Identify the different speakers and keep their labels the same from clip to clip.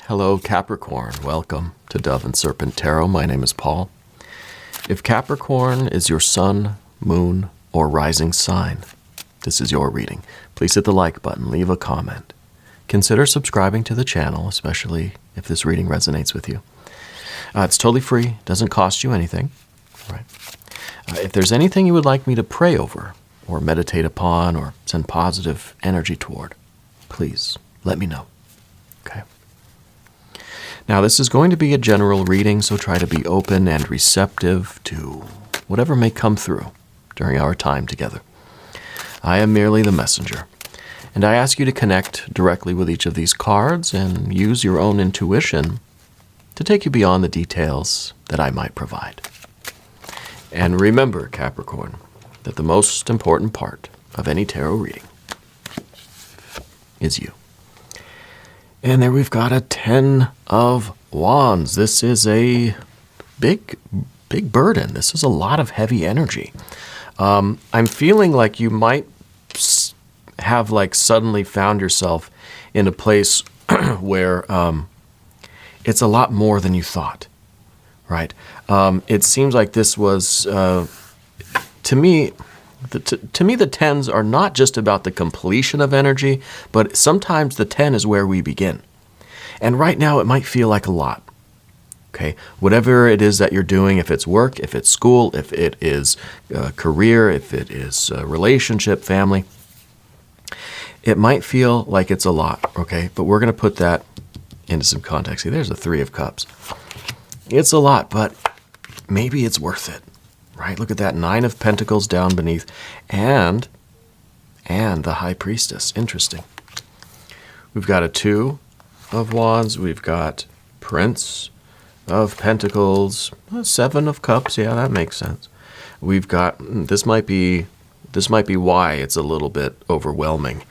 Speaker 1: Hello, Capricorn. Welcome to Dove and Serpent Tarot. My name is Paul. If Capricorn is your sun, moon, or rising sign, this is your reading. Please hit the like button, leave a comment. Consider subscribing to the channel, especially if this reading resonates with you. It's totally free, doesn't cost you anything. Right? If there's anything you would like me to pray over, or meditate upon, or send positive energy toward, please let me know. Okay? Now, this is going to be a general reading, so try to be open and receptive to whatever may come through during our time together. I am merely the messenger, and I ask you to connect directly with each of these cards and use your own intuition to take you beyond the details that I might provide. And remember, Capricorn, that the most important part of any tarot reading is you. And there we've got a 10 of Wands. This is a big burden. This is a lot of heavy energy. I'm feeling like you might have suddenly found yourself in a place where it's a lot more than you thought, right? It seems like this was, to me, the 10s are not just about the completion of energy, but sometimes the 10 is where we begin. And right now it might feel like a lot. Okay, whatever it is that you're doing, if it's work, if it's school, if it is career, if it is relationship, family, it might feel like it's a lot, okay? But we're going to put that into some context. See, there's the 3 of Cups. It's a lot, but maybe it's worth it. Right, look at that 9 of Pentacles down beneath, and the High Priestess. Interesting. We've got a 2 of Wands. We've got Prince of Pentacles, 7 of Cups. Yeah, that makes sense. We've got this might be why it's a little bit overwhelming.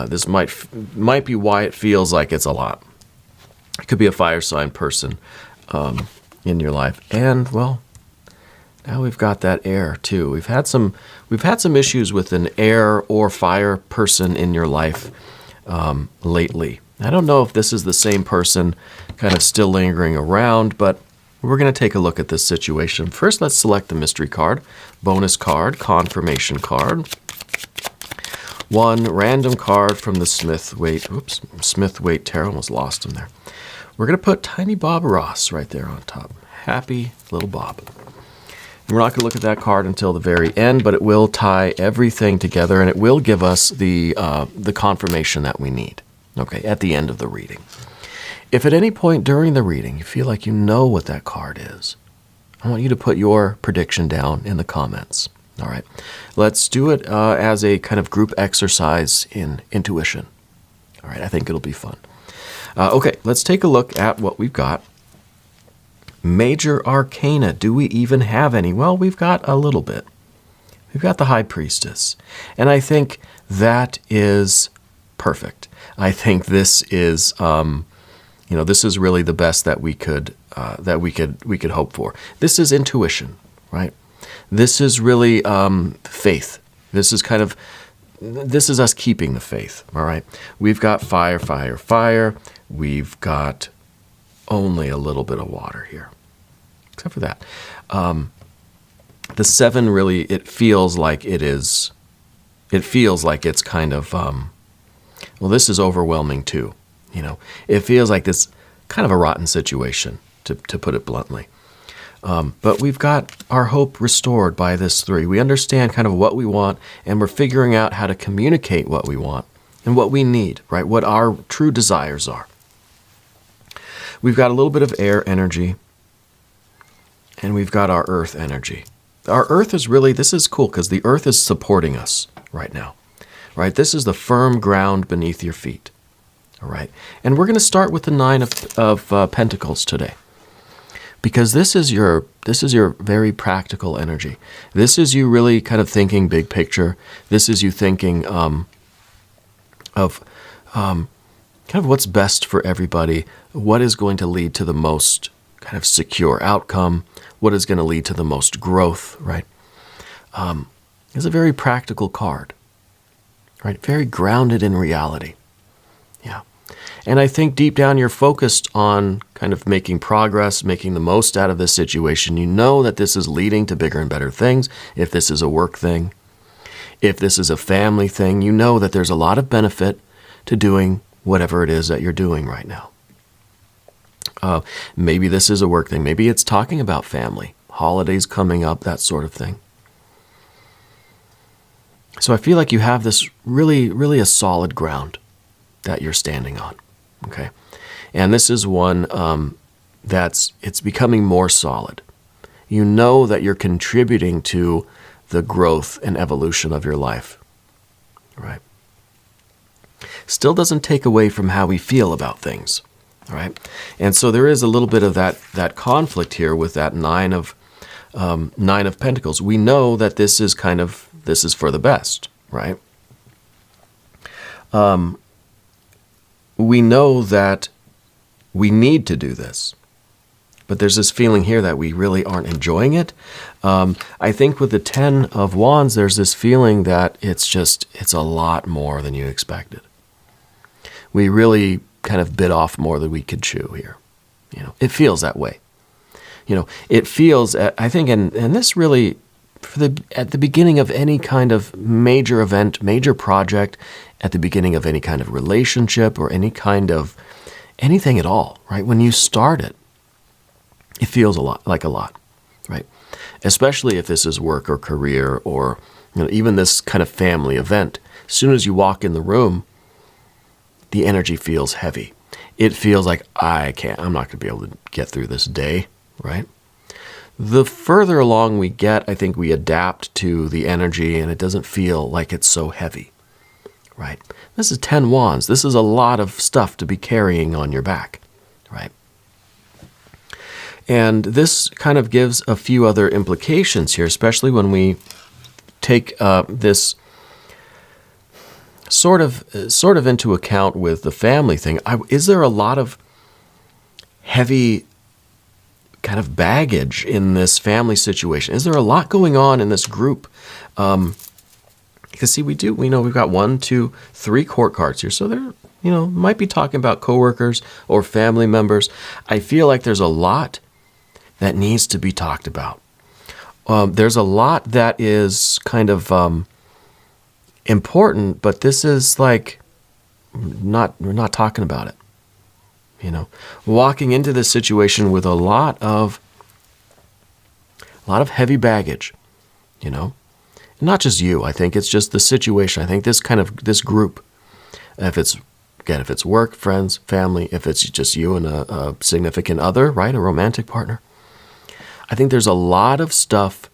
Speaker 1: This might be why it feels like it's a lot. It could be a fire sign person in your life, and well. Now we've got that air too. We've had some issues with an air or fire person in your life lately. I don't know if this is the same person kind of still lingering around, but we're going to take a look at this situation. First, let's select the mystery card, bonus card, confirmation card. One random card from the Smith-Waite Tarot. Almost lost him there. We're going to put Tiny Bob Ross right there on top. Happy little Bob. We're not going to look at that card until the very end, but it will tie everything together, and it will give us the confirmation that we need, okay, at the end of the reading. If at any point during the reading you feel like you know what that card is, I want you to put your prediction down in the comments, all right? Let's do it as a kind of group exercise in intuition, all right? I think it'll be fun. Okay, let's take a look at what we've got. Major Arcana. Do we even have any? Well, we've got a little bit. We've got the High Priestess. And I think that is perfect. I think this is, this is really the best that we could hope for. This is intuition, right? This is really faith. This is us keeping the faith, all right? We've got fire, fire, fire. We've got only a little bit of water here. Except for that. The 7 really, it feels like it's kind of, well, this is overwhelming too. It feels like this kind of a rotten situation, to put it bluntly. But we've got our hope restored by this 3. We understand kind of what we want, and we're figuring out how to communicate what we want and what we need, right? What our true desires are. We've got a little bit of air energy, and we've got our earth energy. Our earth is really, this is cool because the earth is supporting us right now, right? This is the firm ground beneath your feet, all right? And we're going to start with the 9 of Pentacles today, because this is your very practical energy. This is you really kind of thinking big picture. This is you thinking of kind of what's best for everybody, what is going to lead to the most kind of secure outcome, what is going to lead to the most growth, right? It's a very practical card, right? Very grounded in reality. Yeah. And I think deep down you're focused on kind of making progress, making the most out of this situation. You know that this is leading to bigger and better things. If this is a work thing, if this is a family thing, you know that there's a lot of benefit to doing whatever it is that you're doing right now. Maybe this is a work thing. Maybe it's talking about family, holidays coming up, that sort of thing. So I feel like you have this really, really a solid ground that you're standing on. Okay. And this is one it's becoming more solid. You know that you're contributing to the growth and evolution of your life. Right? Still doesn't take away from how we feel about things. All right? And so there is a little bit of that conflict here with that Nine of Pentacles. We know that this is for the best, right? We know that we need to do this, but there's this feeling here that we really aren't enjoying it. I think with the Ten of Wands, there's this feeling that it's a lot more than you expected. We really kind of bit off more than we could chew here. It feels that way. It feels, I think, and this really, at the beginning of any kind of major event, major project, at the beginning of any kind of relationship or anything at all, right? When you start it, it feels a lot, right? Especially if this is work or career or even this kind of family event. As soon as you walk in the room, the energy feels heavy. It feels like I'm not going to be able to get through this day, right? The further along we get, I think we adapt to the energy and it doesn't feel like it's so heavy, right? This is 10 Wands. This is a lot of stuff to be carrying on your back, right? And this kind of gives a few other implications here, especially when we take this sort of into account with the family thing. Is there a lot of heavy kind of baggage in this family situation? Is there a lot going on in this group? Because see, we know we've got 1, 2, 3 court cards here. So there, might be talking about coworkers or family members. I feel like there's a lot that needs to be talked about. There's a lot that is kind of important, but this is like we're not talking about it. Walking into this situation with a lot of heavy baggage, not just you. I think it's just the situation. I think this group, if it's work, friends, family, if it's just you and a significant other, right, a romantic partner, I think there's a lot of stuff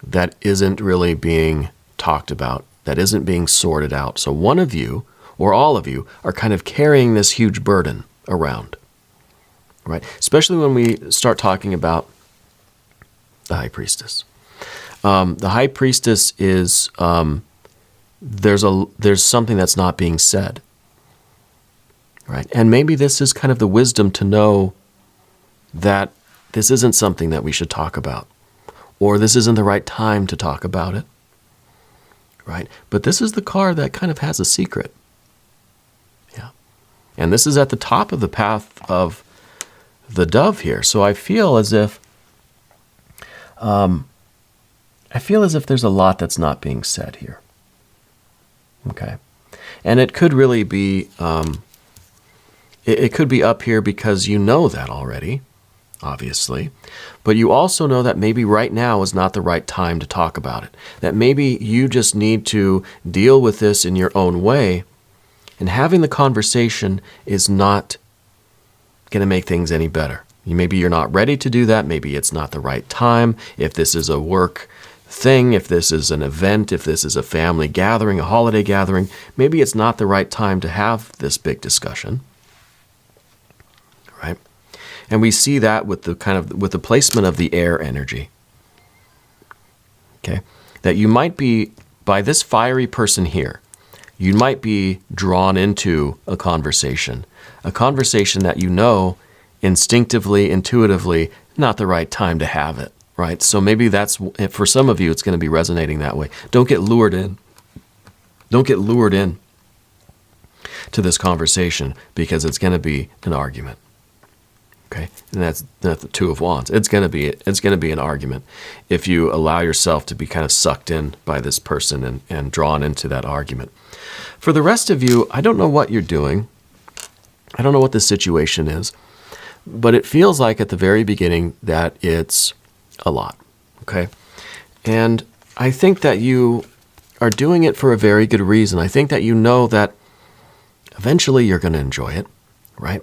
Speaker 1: that isn't really being talked about, that isn't being sorted out. So one of you or all of you are kind of carrying this huge burden around, right? Especially when we start talking about the High Priestess. The High Priestess is there's something that's not being said, right? And maybe this is kind of the wisdom to know that this isn't something that we should talk about, or this isn't the right time to talk about it, right? But this is the card that kind of has a secret. Yeah. And this is at the top of the path of the dove here. So I feel as if there's a lot that's not being said here. Okay. And it could really be, it could be up here because you know that already, obviously. But you also know that maybe right now is not the right time to talk about it. That maybe you just need to deal with this in your own way. And having the conversation is not going to make things any better. Maybe you're not ready to do that. Maybe it's not the right time. If this is a work thing, if this is an event, if this is a family gathering, a holiday gathering, maybe it's not the right time to have this big discussion, right? And we see that with the placement of the air energy. Okay, that you might be, by this fiery person here, you might be drawn into a conversation that you know instinctively, intuitively, not the right time to have it, right? So maybe that's, for some of you, it's going to be resonating that way. Don't get lured in. Don't get lured in to this conversation because it's going to be an argument. Okay, and that's the Two of Wands. It's going to be an argument if you allow yourself to be kind of sucked in by this person and drawn into that argument. For the rest of you, I don't know what you're doing. I don't know what the situation is, but it feels like at the very beginning that it's a lot. Okay, and I think that you are doing it for a very good reason. I think that you know that eventually you're going to enjoy it, right?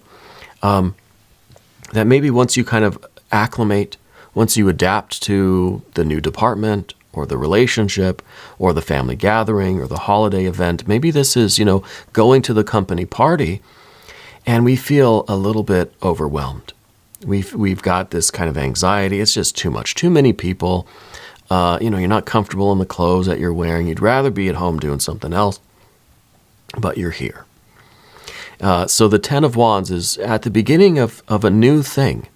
Speaker 1: That maybe once you kind of acclimate, once you adapt to the new department or the relationship or the family gathering or the holiday event, maybe this is, going to the company party and we feel a little bit overwhelmed. We've got this kind of anxiety. It's just too much, too many people. You're not comfortable in the clothes that you're wearing. You'd rather be at home doing something else, but you're here. So the Ten of Wands is at the beginning of a new thing.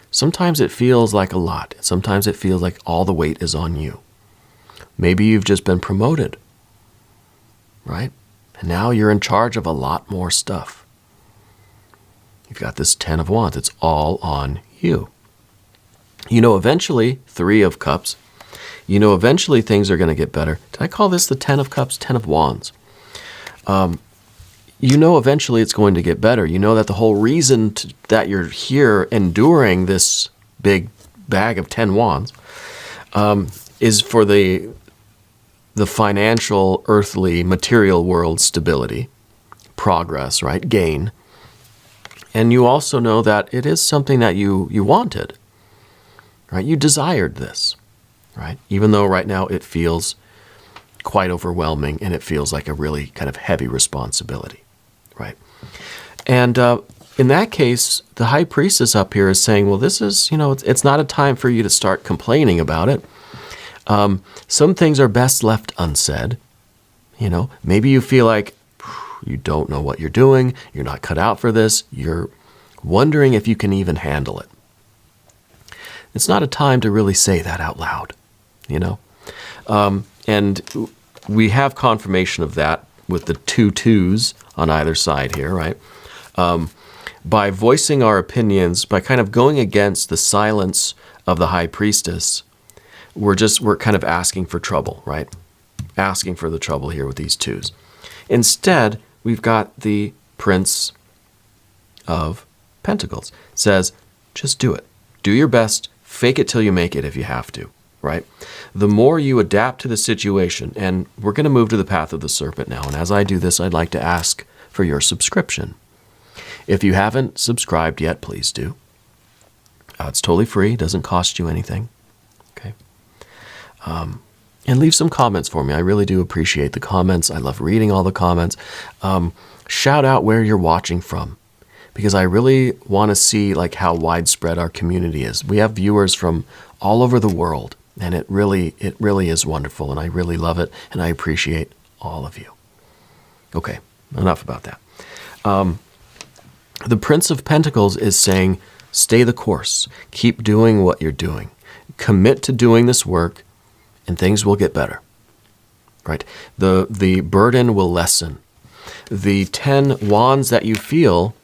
Speaker 1: Sometimes it feels like a lot. Sometimes it feels like all the weight is on you. Maybe you've just been promoted, right? And now you're in charge of a lot more stuff. You've got this Ten of Wands. It's all on you. Eventually, Three of Cups, eventually things are going to get better. Did I call this the Ten of Cups, Ten of Wands? Eventually it's going to get better. You know that the whole reason that you're here enduring this big bag of 10 wands is for the financial, earthly, material world stability, progress, right? Gain. And you also know that it is something that you wanted, right? You desired this, right? Even though right now it feels quite overwhelming and it feels like a really kind of heavy responsibility. Right. And in that case, the High Priestess up here is saying, well, this is, it's not a time for you to start complaining about it. Some things are best left unsaid. Maybe you feel like you don't know what you're doing. You're not cut out for this. You're wondering if you can even handle it. It's not a time to really say that out loud, And we have confirmation of that with the 2 twos on either side here, right? By voicing our opinions, by kind of going against the silence of the High Priestess, we're kind of asking for trouble, right? Asking for the trouble here with these 2s. Instead, we've got the Prince of Pentacles. Says, just do it. Do your best. Fake it till you make it if you have to, right? The more you adapt to the situation, and we're going to move to the path of the serpent now. And as I do this, I'd like to ask for your subscription. If you haven't subscribed yet, please do. It's totally free. Doesn't cost you anything. Okay. And leave some comments for me. I really do appreciate the comments. I love reading all the comments. Shout out where you're watching from, because I really want to see how widespread our community is. We have viewers from all over the world. And it really is wonderful, and I really love it, and I appreciate all of you. Okay, enough about that. The Prince of Pentacles is saying, stay the course. Keep doing what you're doing. Commit to doing this work, and things will get better. Right? The burden will lessen. The 10 wands that you feel,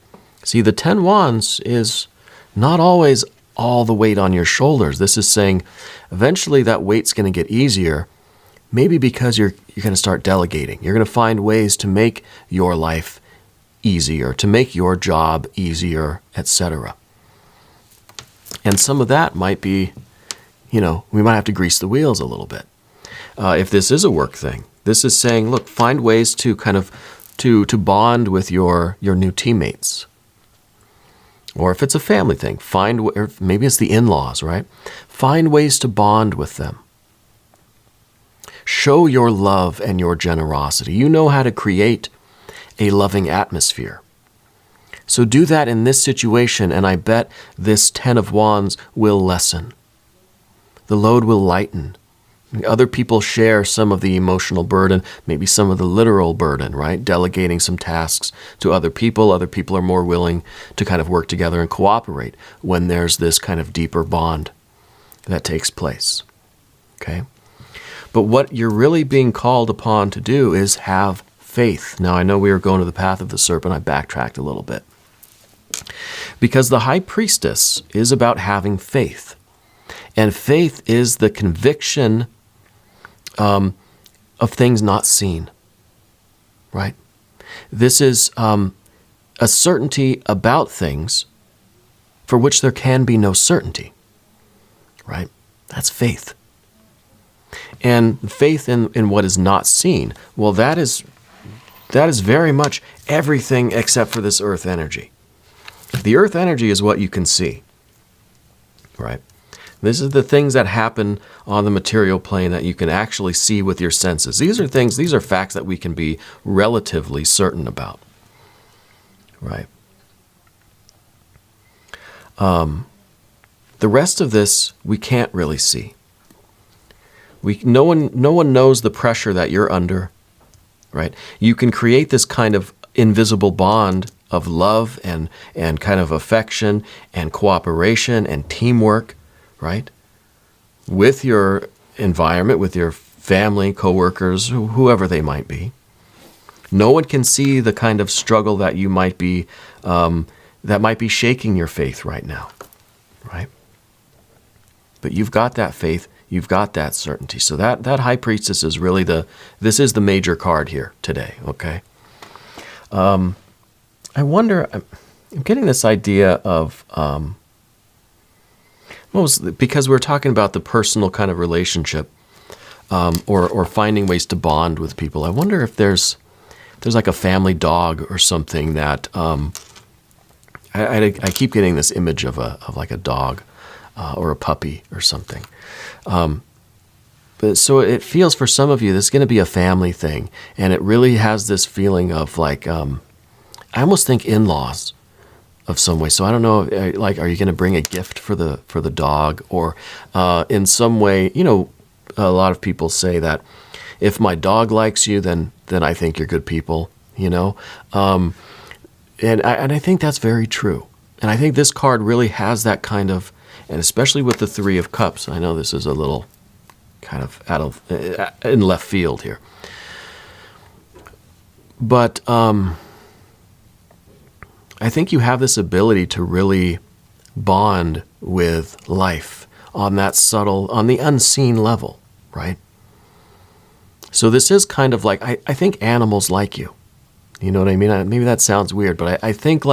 Speaker 1: see, the 10 wands is not always all the weight on your shoulders. This is saying eventually that weight's going to get easier, maybe because you're going to start delegating. You're going to find ways to make your life easier, to make your job easier, etc. And some of that might be, we might have to grease the wheels a little bit. If this is a work thing, this is saying, look, find ways to kind of to bond with your new teammates. Or if it's a family thing, or maybe it's the in-laws, right? Find ways to bond with them. Show your love and your generosity. You know how to create a loving atmosphere. So do that in this situation, and I bet this 10 of Wands will lessen. The load will lighten. Other people share some of the emotional burden, maybe some of the literal burden, right? Delegating some tasks to other people. Other people are more willing to kind of work together and cooperate when there's this kind of deeper bond that takes place, okay? But what you're really being called upon to do is have faith. Now, I know we were going to the path of the serpent. I backtracked a little bit. Because the high priestess is about having faith. And faith is the conviction of things not seen, right? This is a certainty about things for which there can be no certainty, right? That's faith. And faith in what is not seen, well, that is very much everything except for this earth energy. The earth energy is what you can see, right? This is the things that happen on the material plane that you can actually see with your senses. These are facts that we can be relatively certain about, right? The rest of this we can't really see. No one knows the pressure that you're under, right? You can create this kind of invisible bond of love and kind of affection and cooperation and teamwork, right? With your environment, with your family, coworkers, whoever they might be. No one can see the kind of struggle that you might be, that might be shaking your faith right now, right? But you've got that faith, you've got that certainty. So that high priestess is really this is the major card here today, okay? I wonder, I'm getting this idea of, because we're talking about the personal kind of relationship, or finding ways to bond with people. I wonder if there's like a family dog or something that, I keep getting this image of like a dog, or a puppy or something. But so it feels for some of you, this is going to be a family thing. And it really has this feeling of like, I almost think in-laws of some way. So I don't know, like, are you going to bring a gift for the dog, or in some way, a lot of people say that if my dog likes you, then I think you're good people, and I think that's very true. And I think this card really has that kind of, and especially with the Three of Cups. I know this is a little kind of in left field here, but I think you have this ability to really bond with life on that subtle, on the unseen level, right? So this is kind of like, I think animals like you. You know what I mean? Maybe that sounds weird, but I think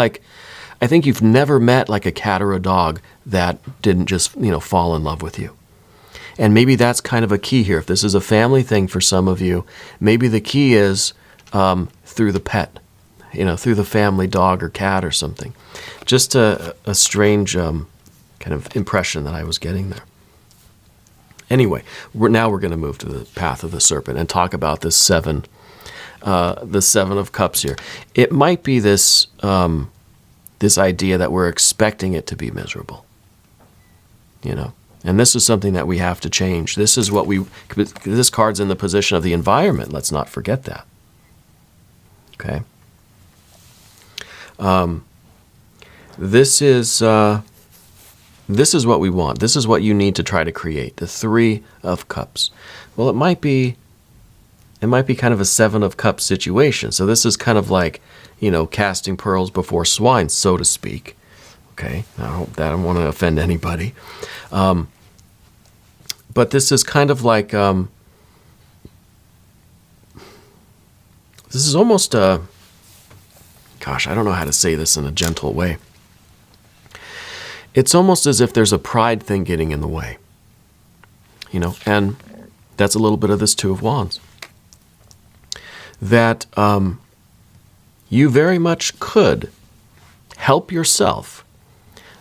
Speaker 1: you've never met like a cat or a dog that didn't just, fall in love with you. And maybe that's kind of a key here. If this is a family thing for some of you, maybe the key is through the pet. Through the family dog or cat or something. Just a strange kind of impression that I was getting there. Anyway, now we're going to move to the path of the serpent and talk about this the Seven of Cups here. It might be this idea that we're expecting it to be miserable. And this is something that we have to change. This is this card's in the position of the environment. Let's not forget that. Okay. This is what we want. This is what you need to try to create. The Three of Cups. Well, it might be kind of a Seven of Cups situation. So this is kind of like, casting pearls before swine, so to speak. Okay. I hope that I don't want to offend anybody. But this is kind of like, this is almost gosh, I don't know how to say this in a gentle way. It's almost as if there's a pride thing getting in the way. And that's a little bit of this Two of Wands. That you very much could help yourself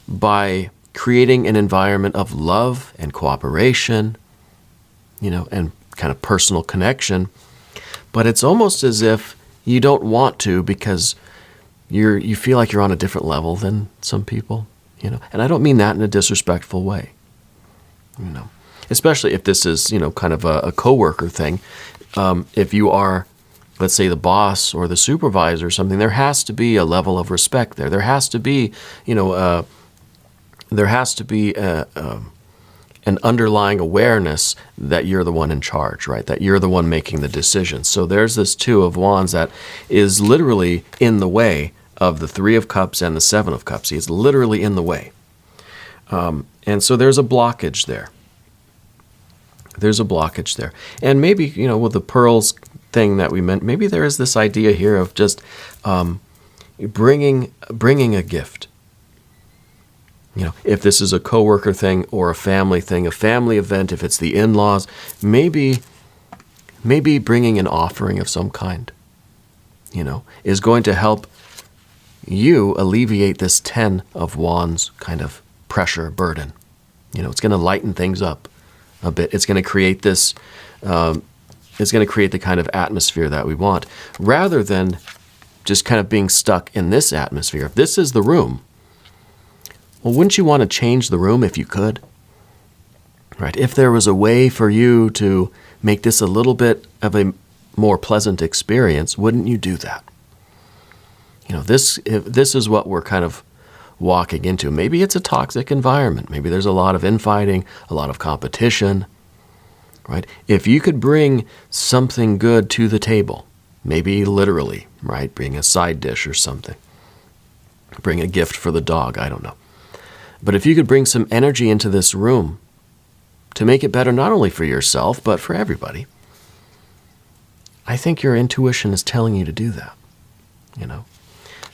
Speaker 1: by creating an environment of love and cooperation, and kind of personal connection. But it's almost as if you don't want to because you feel like you're on a different level than some people, And I don't mean that in a disrespectful way, Especially if this is, kind of a coworker thing. If you are, let's say, the boss or the supervisor or something, there has to be a level of respect there. There has to be, an underlying awareness that you're the one in charge, right? That you're the one making the decision. So there's this Two of Wands that is literally in the way of the Three of Cups and the Seven of Cups. He's literally in the way. And so there's a blockage there. There's a blockage there. And maybe, with the pearls thing that we meant, maybe there is this idea here of just bringing a gift. If this is a coworker thing or a family thing, a family event, if it's the in-laws, maybe bringing an offering of some kind, is going to help you alleviate this 10 of Wands kind of pressure, burden. It's going to lighten things up a bit. It's going to create this, it's going to create the kind of atmosphere that we want, rather than just kind of being stuck in this atmosphere. If this is the room, well, wouldn't you want to change the room if you could? Right? If there was a way for you to make this a little bit of a more pleasant experience, wouldn't you do that? This is what we're kind of walking into. Maybe it's a toxic environment. Maybe there's a lot of infighting, a lot of competition, right? If you could bring something good to the table, maybe literally, right? Bring a side dish or something. Bring a gift for the dog, I don't know. But if you could bring some energy into this room to make it better not only for yourself, but for everybody, I think your intuition is telling you to do that,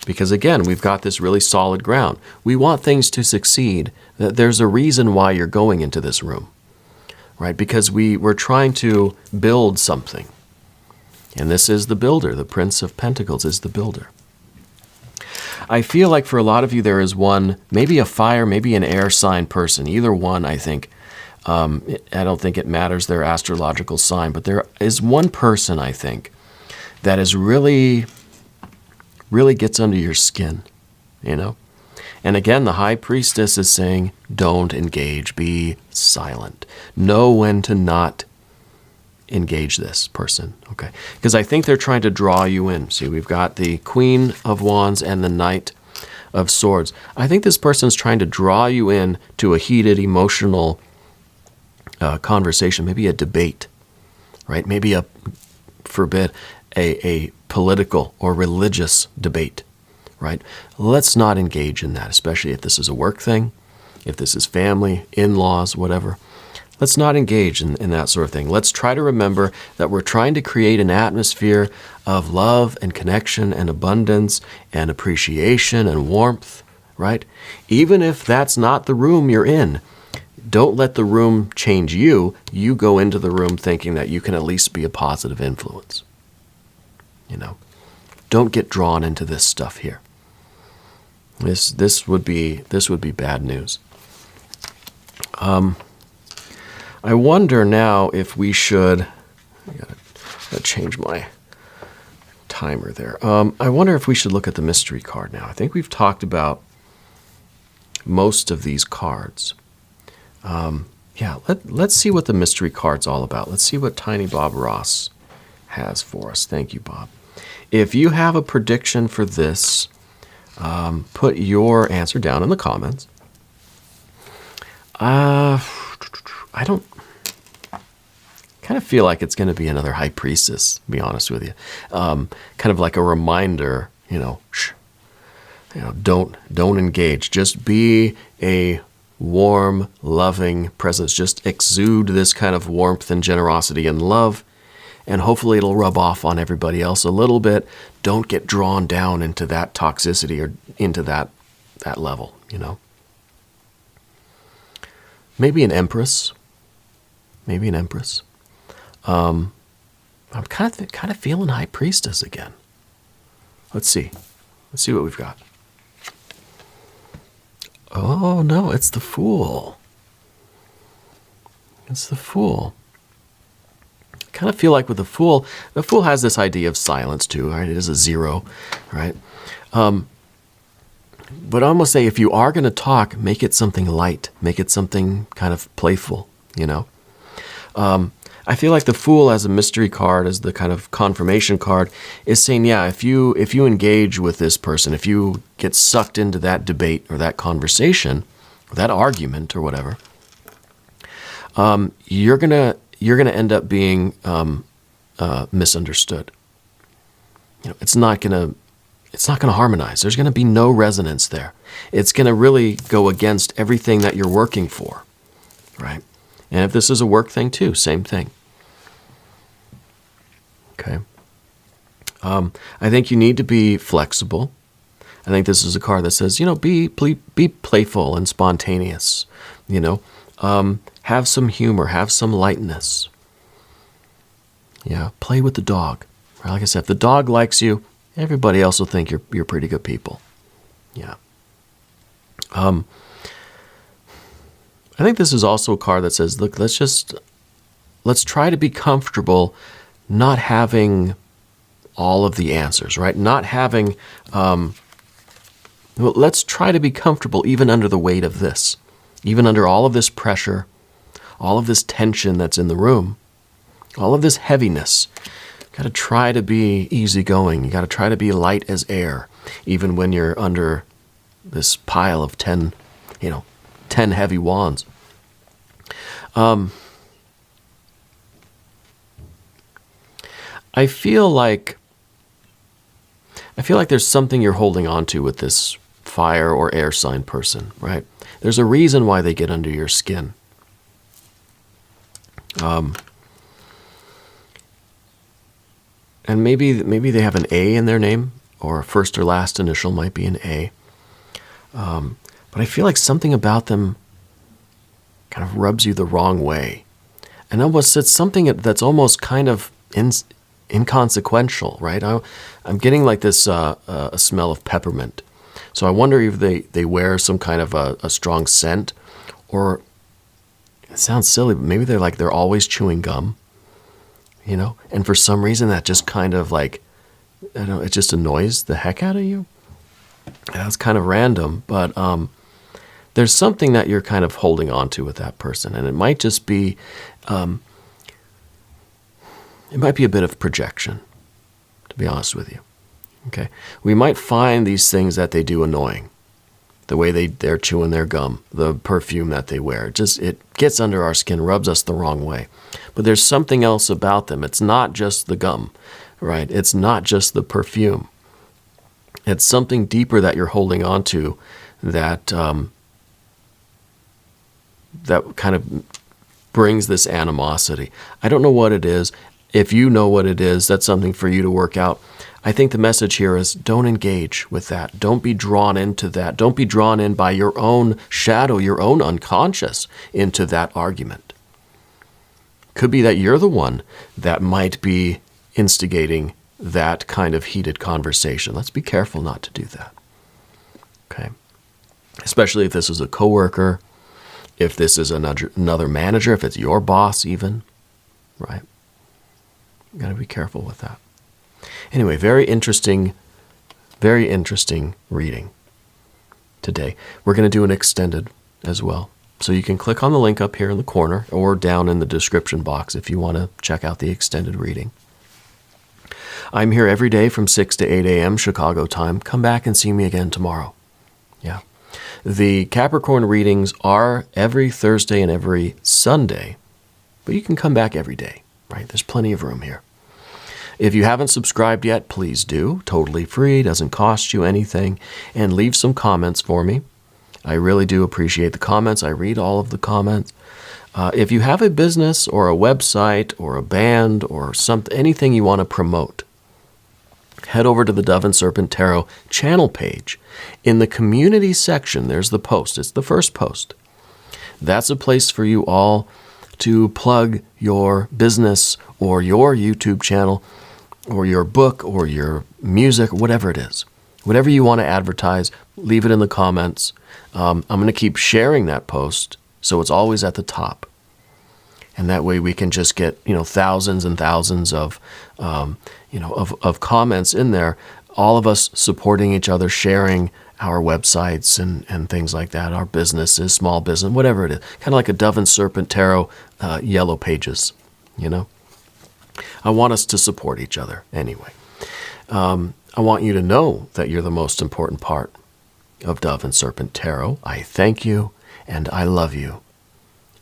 Speaker 1: Because again, we've got this really solid ground. We want things to succeed. There's a reason why you're going into this room, right? Because we're trying to build something. And this is the builder. The Prince of Pentacles is the builder. I feel like for a lot of you, there is one, maybe a fire, maybe an air sign person. Either one, I think. I don't think it matters their astrological sign, but there is one person, I think, that is really gets under your skin, And again, the High Priestess is saying, don't engage, be silent. Know when to not engage this person, okay? Because I think they're trying to draw you in. See, we've got the Queen of Wands and the Knight of Swords. I think this person's trying to draw you in to a heated, emotional conversation, maybe a debate, right? Maybe a political or religious debate, right? Let's not engage in that, especially if this is a work thing, if this is family, in-laws, whatever. Let's not engage in that sort of thing. Let's try to remember that we're trying to create an atmosphere of love and connection and abundance and appreciation and warmth, right? Even if that's not the room you're in, don't let the room change you. You go into the room thinking that you can at least be a positive influence. Don't get drawn into this stuff here. This would be bad news. I wonder now if we should. I gotta change my timer there. I wonder if we should look at the mystery card now. I think we've talked about most of these cards. Let's see what the mystery card's all about. Let's see what Tiny Bob Ross has for us. Thank you, Bob. If you have a prediction for this, put your answer down in the comments. I don't kind of feel like it's going to be another High Priestess, to be honest with you. Kind of like a reminder, don't engage. Just be a warm, loving presence. Just exude this kind of warmth and generosity and love, and hopefully it'll rub off on everybody else a little bit. Don't get drawn down into that toxicity or into that level, Maybe an Empress. I'm kind of feeling High Priestess again. Let's see what we've got. Oh no, it's the Fool. Kind of feel like with the Fool has this idea of silence too, right? It is a 0, right? But I almost say if you are going to talk, make it something light, make it something kind of playful, I feel like the Fool as a mystery card, as the kind of confirmation card, is saying, yeah, if you engage with this person, if you get sucked into that debate or that conversation, or that argument or whatever, you're gonna end up being misunderstood. It's not gonna harmonize. There's gonna be no resonance there. It's gonna really go against everything that you're working for, right? And if this is a work thing too, same thing. Okay. I think you need to be flexible. I think this is a card that says, be playful and spontaneous. Have some humor, have some lightness. Yeah, play with the dog. Like I said, if the dog likes you, everybody else will think you're pretty good people. Yeah. I think this is also a card that says, look, let's try to be comfortable not having all of the answers, right? Not having, let's try to be comfortable even under the weight of this, even under all of this pressure, all of this tension that's in the room, all of this heaviness. You got to try to be easygoing. You got to try to be light as air, even when you're under this pile of 10 heavy wands. I feel like there's something you're holding on to with this fire or air sign person, right? There's a reason why they get under your skin. And maybe they have an A in their name, or a first or last initial might be an A. But I feel like something about them kind of rubs you the wrong way. And almost it's something that's almost kind of inconsequential, right? I'm getting like this a smell of peppermint. So I wonder if they wear some kind of a strong scent, or it sounds silly, but maybe they're always chewing gum, and for some reason that just kind of like, I don't know, it just annoys the heck out of you. That's kind of random, but there's something that you're kind of holding on to with that person, and it might just be, it might be a bit of projection, to be honest with you. Okay, we might find these things that they do annoying, the way they're chewing their gum, the perfume that they wear. It gets under our skin, rubs us the wrong way. But there's something else about them. It's not just the gum, right? It's not just the perfume. It's something deeper that you're holding on to that that kind of brings this animosity. I don't know what it is. If you know what it is, that's something for you to work out. I think the message here is don't engage with that. Don't be drawn into that. Don't be drawn in by your own shadow, your own unconscious into that argument. Could be that you're the one that might be instigating that kind of heated conversation. Let's be careful not to do that. Okay. Especially if this is a coworker, if this is another manager, if it's your boss even, right? You got to be careful with that. Anyway, very interesting reading today. We're going to do an extended as well. So you can click on the link up here in the corner or down in the description box if you want to check out the extended reading. I'm here every day from 6 to 8 a.m. Chicago time. Come back and see me again tomorrow. Yeah. The Capricorn readings are every Thursday and every Sunday, but you can come back every day, right? There's plenty of room here. If you haven't subscribed yet, please do. Totally free, doesn't cost you anything. And leave some comments for me. I really do appreciate the comments. I read all of the comments. If you have a business or a website or a band or anything you want to promote, head over to the Dove and Serpent Tarot channel page. In the community section, there's the post. It's the first post. That's a place for you all to plug your business or your YouTube channel or your book or your music, whatever it is. Whatever you want to advertise, leave it in the comments. I'm going to keep sharing that post so it's always at the top. And that way we can just get, thousands and thousands of comments in there, all of us supporting each other, sharing our websites and things like that, our businesses, small business, whatever it is. Kind of like a Dove and Serpent Tarot yellow pages, I want us to support each other anyway. I want you to know that you're the most important part of Dove and Serpent Tarot. I thank you and I love you.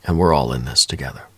Speaker 1: and we're all in this together.